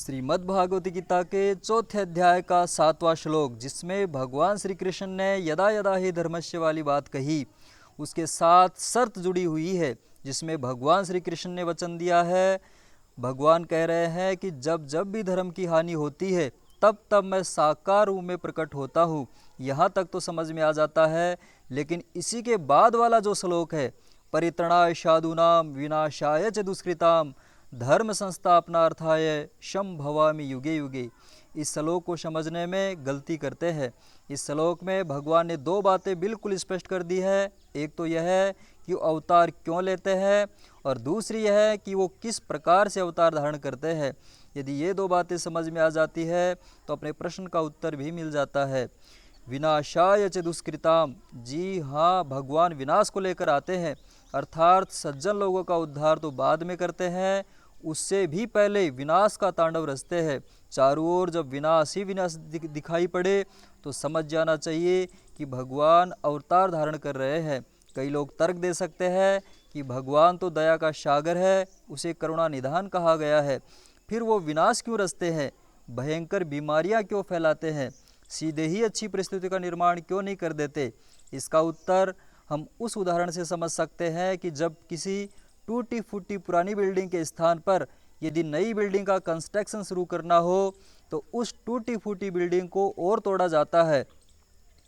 श्रीमद् भागवत गीता के चौथे अध्याय का 7वां श्लोक, जिसमें भगवान श्री कृष्ण ने यदा यदा ही धर्मस्य वाली बात कही, उसके साथ शर्त जुड़ी हुई है, जिसमें भगवान श्री कृष्ण ने वचन दिया है। भगवान कह रहे हैं कि जब जब भी धर्म की हानि होती है तब तब मैं साकार रूप में प्रकट होता हूँ। यहाँ तक तो समझ में आ जाता है, लेकिन इसी के बाद वाला जो श्लोक है, परित्रणाय साधूनाम विनाशाय च दुष्कृताम धर्म संस्थापनार्थाय शम भवामि युगे युगे, इस श्लोक को समझने में गलती करते हैं। इस श्लोक में भगवान ने दो बातें बिल्कुल स्पष्ट कर दी है। एक तो यह है कि वो अवतार क्यों लेते हैं, और दूसरी यह है कि वो किस प्रकार से अवतार धारण करते हैं। यदि ये दो बातें समझ में आ जाती है तो अपने प्रश्न का उत्तर भी मिल जाता है। विनाशाय च दुष्कृताम, जी हाँ, भगवान विनाश को लेकर आते हैं, अर्थात सज्जन लोगों का उद्धार तो बाद में करते हैं, उससे भी पहले विनाश का तांडव रचते हैं। चारों ओर जब विनाश ही विनाश दिखाई पड़े तो समझ जाना चाहिए कि भगवान अवतार धारण कर रहे हैं। कई लोग तर्क दे सकते हैं कि भगवान तो दया का सागर है, उसे करुणा निधान कहा गया है, फिर वो विनाश क्यों रचते हैं, भयंकर बीमारियां क्यों फैलाते हैं, सीधे ही अच्छी परिस्थिति का निर्माण क्यों नहीं कर देते। इसका उत्तर हम उस उदाहरण से समझ सकते हैं कि जब किसी टूटी फूटी पुरानी बिल्डिंग के स्थान पर यदि नई बिल्डिंग का कंस्ट्रक्शन शुरू करना हो तो उस टूटी फूटी बिल्डिंग को और तोड़ा जाता है,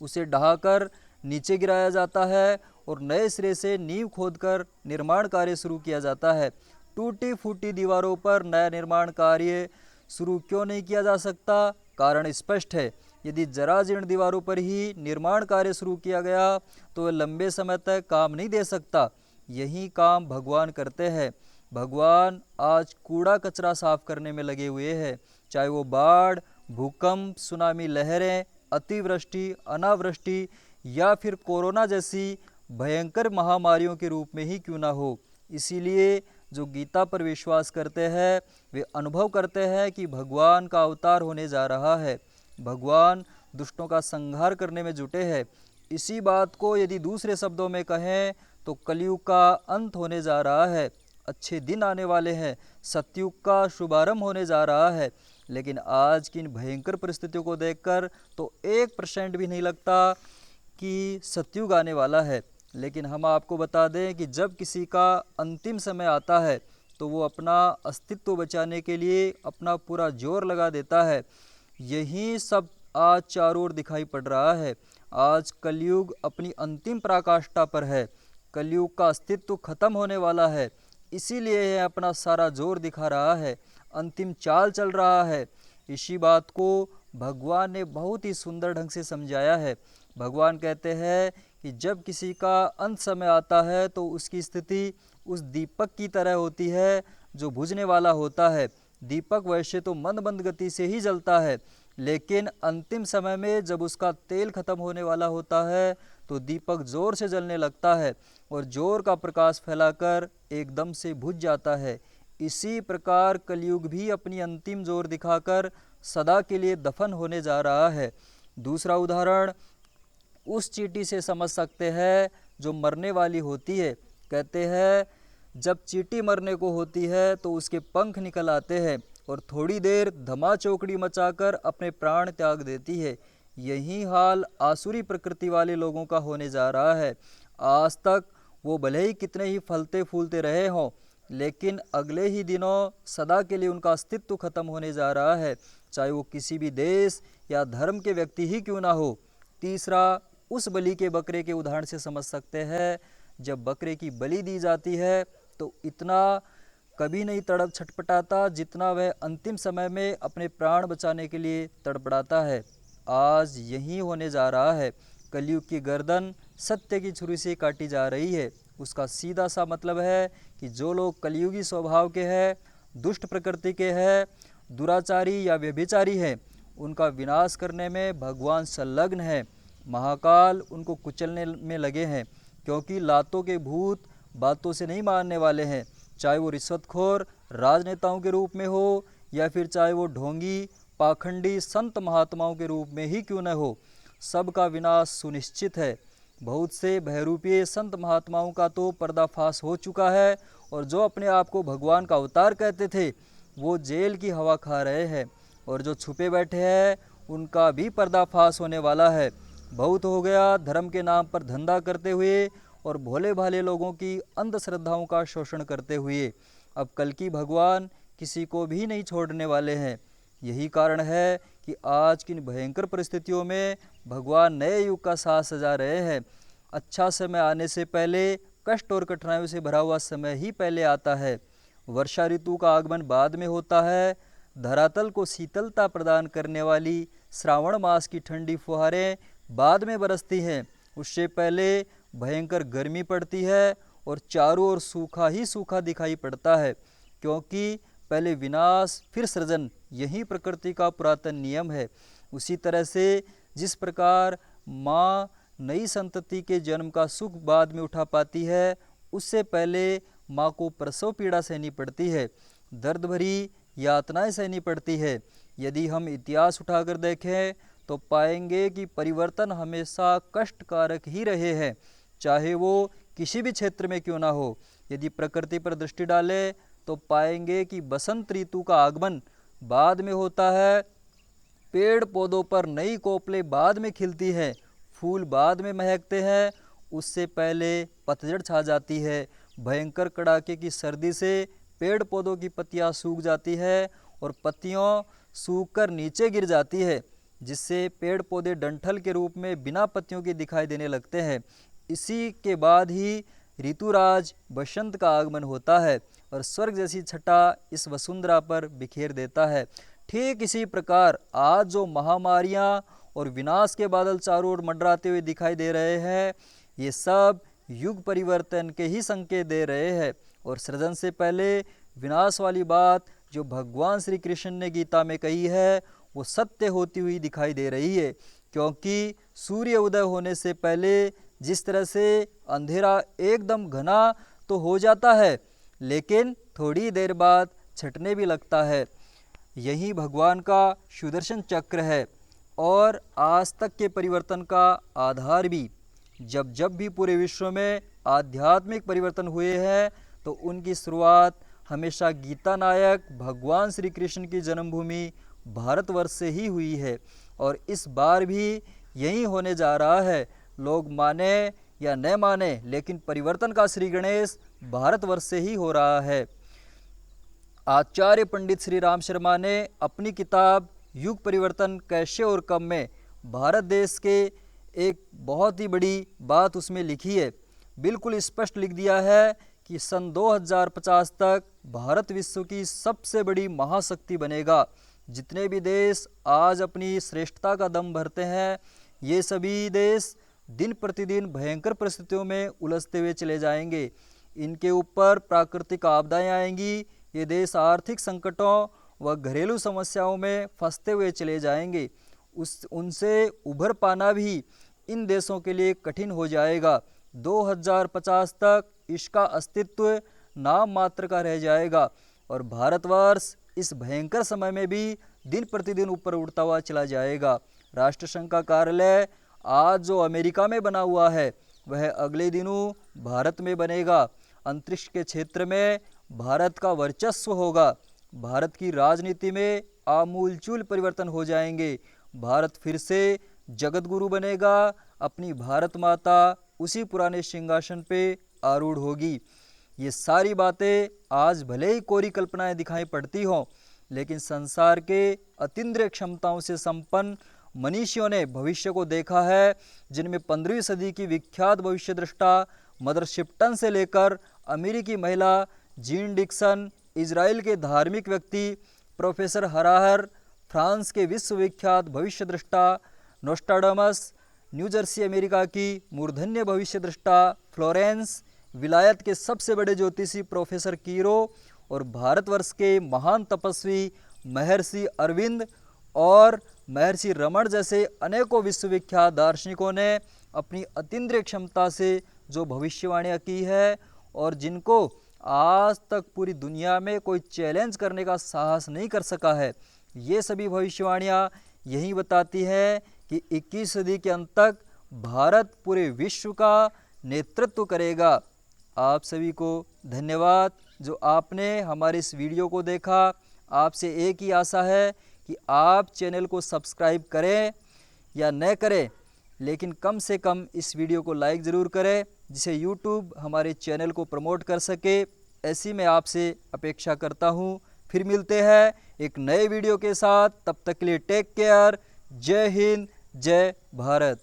उसे ढहाकर नीचे गिराया जाता है और नए सिरे से नींव खोदकर निर्माण कार्य शुरू किया जाता है। टूटी फूटी दीवारों पर नया निर्माण कार्य शुरू क्यों नहीं किया जा सकता? कारण स्पष्ट है। यदि जराजीर्ण दीवारों पर ही निर्माण कार्य शुरू किया गया तो वह लंबे समय तक काम नहीं दे सकता। यही काम भगवान करते हैं। भगवान आज कूड़ा कचरा साफ करने में लगे हुए हैं, चाहे वो बाढ़, भूकंप, सुनामी लहरें, अतिवृष्टि, अनावृष्टि या फिर कोरोना जैसी भयंकर महामारियों के रूप में ही क्यों ना हो। इसीलिए जो गीता पर विश्वास करते हैं वे अनुभव करते हैं कि भगवान का अवतार होने जा रहा है। भगवान दुष्टों का संहार करने में जुटे हैं। इसी बात को यदि दूसरे शब्दों में कहें तो कलयुग का अंत होने जा रहा है, अच्छे दिन आने वाले हैं, सतयुग का शुभारंभ होने जा रहा है। लेकिन आज की इन भयंकर परिस्थितियों को देखकर तो 1% भी नहीं लगता कि सतयुग आने वाला है। लेकिन हम आपको बता दें कि जब किसी का अंतिम समय आता है तो वो अपना अस्तित्व बचाने के लिए अपना पूरा जोर लगा देता है। यही सब आज चारों ओर दिखाई पड़ रहा है। आज कलयुग अपनी अंतिम पराकाष्ठा पर है, कलयुग का अस्तित्व खत्म होने वाला है, इसीलिए यह अपना सारा जोर दिखा रहा है, अंतिम चाल चल रहा है। इसी बात को भगवान ने बहुत ही सुंदर ढंग से समझाया है। भगवान कहते हैं कि जब किसी का अंत समय आता है तो उसकी स्थिति उस दीपक की तरह होती है जो बुझने वाला होता है। दीपक वैसे तो मंद मंद गति से ही जलता है, लेकिन अंतिम समय में जब उसका तेल खत्म होने वाला होता है तो दीपक जोर से जलने लगता है और जोर का प्रकाश फैलाकर एकदम से बुझ जाता है। इसी प्रकार कलयुग भी अपनी अंतिम जोर दिखाकर सदा के लिए दफन होने जा रहा है। दूसरा उदाहरण उस चींटी से समझ सकते हैं जो मरने वाली होती है। कहते हैं जब चींटी मरने को होती है तो उसके पंख निकल आते हैं और थोड़ी देर धमा चौकड़ी मचाकर अपने प्राण त्याग देती है। यही हाल आसुरी प्रकृति वाले लोगों का होने जा रहा है। आज तक वो भले ही कितने ही फलते फूलते रहे हों, लेकिन अगले ही दिनों सदा के लिए उनका अस्तित्व खत्म होने जा रहा है, चाहे वो किसी भी देश या धर्म के व्यक्ति ही क्यों ना हो। तीसरा उस बलि के बकरे के उदाहरण से समझ सकते हैं। जब बकरे की बलि दी जाती है तो इतना कभी नहीं तड़प छटपटाता जितना वह अंतिम समय में अपने प्राण बचाने के लिए तड़पड़ाता है। आज यही होने जा रहा है। कलयुग की गर्दन सत्य की छुरी से काटी जा रही है। उसका सीधा सा मतलब है कि जो लोग कलयुगी स्वभाव के हैं, दुष्ट प्रकृति के हैं, दुराचारी या व्यभिचारी हैं, उनका विनाश करने में भगवान संलग्न है। महाकाल उनको कुचलने में लगे हैं, क्योंकि लातों के भूत बातों से नहीं मानने वाले हैं, चाहे वो रिश्वतखोर राजनेताओं के रूप में हो या फिर चाहे वो ढोंगी पाखंडी संत महात्माओं के रूप में ही क्यों न हो, सबका विनाश सुनिश्चित है। बहुत से बहरूपीय संत महात्माओं का तो पर्दाफाश हो चुका है, और जो अपने आप को भगवान का अवतार कहते थे वो जेल की हवा खा रहे हैं, और जो छुपे बैठे हैं उनका भी पर्दाफाश होने वाला है। बहुत हो गया धर्म के नाम पर धंधा करते हुए और भोले भाले लोगों की अंधश्रद्धाओं का शोषण करते हुए। अब कल की भगवान किसी को भी नहीं छोड़ने वाले हैं। यही कारण है कि आज की भयंकर परिस्थितियों में भगवान नए युग का साज सजा रहे हैं। अच्छा समय आने से पहले कष्ट और कठिनाइयों से भरा हुआ समय ही पहले आता है। वर्षा ऋतु का आगमन बाद में होता है। धरातल को शीतलता प्रदान करने वाली श्रावण मास की ठंडी फुहारें बाद में बरसती हैं। उससे पहले भयंकर गर्मी पड़ती है और चारों ओर सूखा ही सूखा दिखाई पड़ता है, क्योंकि पहले विनाश फिर सृजन, यही प्रकृति का पुरातन नियम है। उसी तरह से जिस प्रकार माँ नई संतति के जन्म का सुख बाद में उठा पाती है, उससे पहले माँ को प्रसव पीड़ा सहनी पड़ती है, दर्द भरी यातनाएं सहनी पड़ती है। यदि हम इतिहास उठाकर देखें तो पाएंगे कि परिवर्तन हमेशा कष्टकारक ही रहे हैं, चाहे वो किसी भी क्षेत्र में क्यों ना हो। यदि प्रकृति पर दृष्टि डालें तो पाएंगे कि बसंत ऋतु का आगमन बाद में होता है, पेड़ पौधों पर नई कोपलें बाद में खिलती हैं, फूल बाद में महकते हैं, उससे पहले पतझड़ छा जाती है। भयंकर कड़ाके की सर्दी से पेड़ पौधों की पत्तियां सूख जाती है और पत्तियों सूखकर नीचे गिर जाती है, जिससे पेड़ पौधे डंठल के रूप में बिना पत्तियों के दिखाई देने लगते हैं। इसी के बाद ही ऋतुराज बसंत का आगमन होता है और स्वर्ग जैसी छटा इस वसुंधरा पर बिखेर देता है। ठीक इसी प्रकार आज जो महामारियां और विनाश के बादल चारों ओर मंडराते हुए दिखाई दे रहे हैं, ये सब युग परिवर्तन के ही संकेत दे रहे हैं। और सृजन से पहले विनाश वाली बात जो भगवान श्री कृष्ण ने गीता में कही है, वो सत्य होती हुई दिखाई दे रही है, क्योंकि सूर्य उदय होने से पहले जिस तरह से अंधेरा एकदम घना तो हो जाता है, लेकिन थोड़ी देर बाद छटने भी लगता है। यही भगवान का सुदर्शन चक्र है और आज तक के परिवर्तन का आधार भी। जब जब भी पूरे विश्व में आध्यात्मिक परिवर्तन हुए हैं तो उनकी शुरुआत हमेशा गीता नायक भगवान श्री कृष्ण की जन्मभूमि भारतवर्ष से ही हुई है, और इस बार भी यही होने जा रहा है। लोग माने या न माने, लेकिन परिवर्तन का श्री गणेश भारतवर्ष से ही हो रहा है। आचार्य पंडित श्री राम शर्मा ने अपनी किताब युग परिवर्तन कैसे और कब में भारत देश के एक बहुत ही बड़ी बात उसमें लिखी है। बिल्कुल स्पष्ट लिख दिया है कि सन 2050 तक भारत विश्व की सबसे बड़ी महाशक्ति बनेगा। जितने भी देश आज अपनी श्रेष्ठता का दम भरते हैं, ये सभी देश दिन प्रतिदिन भयंकर परिस्थितियों में उलझते हुए चले जाएंगे। इनके ऊपर प्राकृतिक आपदाएं आएंगी, ये देश आर्थिक संकटों व घरेलू समस्याओं में फंसते हुए चले जाएंगे। उनसे उभर पाना भी इन देशों के लिए कठिन हो जाएगा। 2050 तक इसका अस्तित्व नाम मात्र का रह जाएगा और भारतवर्ष इस भयंकर समय में भी दिन प्रतिदिन ऊपर उठता हुआ चला जाएगा। राष्ट्रसंघ का कार्यालय आज जो अमेरिका में बना हुआ है, वह अगले दिनों भारत में बनेगा। अंतरिक्ष के क्षेत्र में भारत का वर्चस्व होगा। भारत की राजनीति में आमूलचूल परिवर्तन हो जाएंगे। भारत फिर से जगत गुरु बनेगा। अपनी भारत माता उसी पुराने सिंहासन पे आरूढ़ होगी। ये सारी बातें आज भले ही कोरी कल्पनाएं दिखाई पड़ती हों, लेकिन संसार के अतीन्द्रिय क्षमताओं से संपन्न मनीषियों ने भविष्य को देखा है, जिनमें 15वीं सदी की विख्यात भविष्य दृष्टा मदर शिप्टन से लेकर अमेरिकी महिला जीन डिक्सन, इजराइल के धार्मिक व्यक्ति प्रोफेसर हराहर, फ्रांस के विश्वविख्यात भविष्य दृष्टा नोस्ट्राडामस, न्यू जर्सी अमेरिका की मूर्धन्य भविष्य दृष्टा फ्लोरेंस, विलायत के सबसे बड़े ज्योतिषी प्रोफेसर कीरो और भारतवर्ष के महान तपस्वी महर्षि अरविंद और महर्षि रमण जैसे अनेकों विश्वविख्यात दार्शनिकों ने अपनी अतीन्द्रिय क्षमता से जो भविष्यवाणियाँ की है और जिनको आज तक पूरी दुनिया में कोई चैलेंज करने का साहस नहीं कर सका है, ये सभी भविष्यवाणियाँ यही बताती है कि 21 सदी के अंत तक भारत पूरे विश्व का नेतृत्व करेगा। आप सभी को धन्यवाद जो आपने हमारे इस वीडियो को देखा। आपसे एक ही आशा है कि आप चैनल को सब्सक्राइब करें या न करें, लेकिन कम से कम इस वीडियो को लाइक ज़रूर करें, जिसे यूट्यूब हमारे चैनल को प्रमोट कर सके। ऐसी मैं आपसे अपेक्षा करता हूँ। फिर मिलते हैं एक नए वीडियो के साथ, तब तक के लिए टेक केयर। जय हिंद, जय भारत।